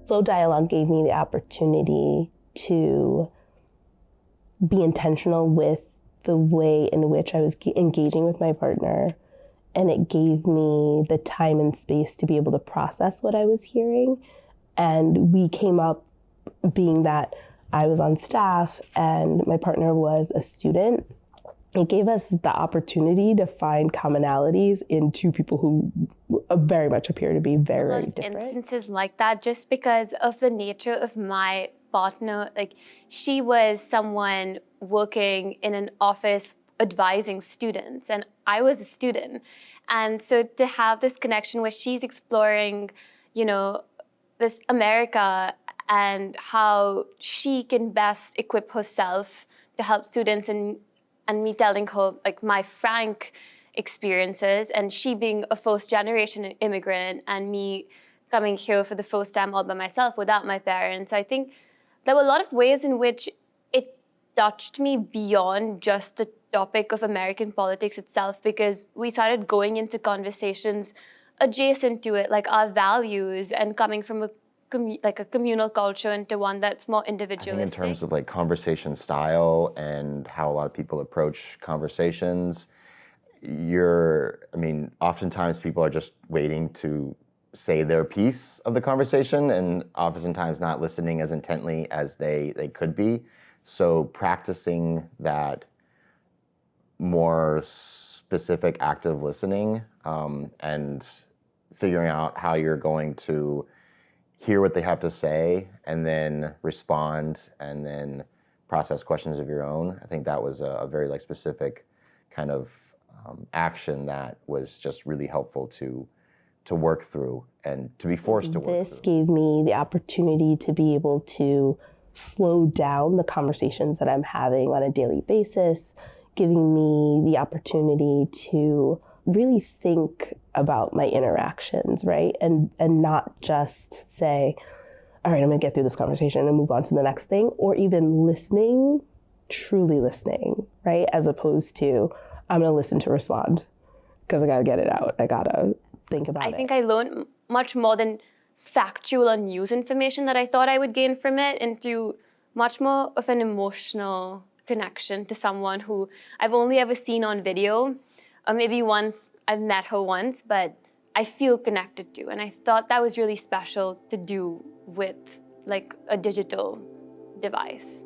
Flow dialogue gave me the opportunity to be intentional with the way in which I was engaging with my partner. And it gave me the time and space to be able to process what I was hearing. And we came up, being that I was on staff and my partner was a student, it gave us the opportunity to find commonalities in two people who very much appear to be very different. Instances like that, just because of the nature of my partner, like she was someone working in an office advising students, and I was a student. And so to have this connection where she's exploring, you know, this America and how she can best equip herself to help students, and me telling her like my frank experiences, and she being a first-generation immigrant and me coming here for the first time all by myself without my parents. I think there were a lot of ways in which it touched me beyond just the topic of American politics itself, because we started going into conversations adjacent to it, like our values, and coming from a communal culture into one that's more individualistic. I think in terms of like conversation style and how a lot of people approach conversations, oftentimes people are just waiting to say their piece of the conversation and oftentimes not listening as intently as they could be. So practicing that more specific active listening and figuring out how you're going to hear what they have to say and then respond and then process questions of your own. I think that was a very like specific kind of action that was just really helpful to work through and to be forced to work through. This gave me the opportunity to be able to slow down the conversations that I'm having on a daily basis, giving me the opportunity to really think about my interactions, right? And not just say, all right, I'm gonna get through this conversation and move on to the next thing, or even listening, truly listening, right? As opposed to, I'm gonna listen to respond because I gotta get it out. I gotta think about it. I think I learned much more than factual or news information that I thought I would gain from it, into much more of an emotional connection to someone who I've only ever seen on video, or maybe once I've met her once, but I feel connected to. And I thought that was really special to do with like a digital device.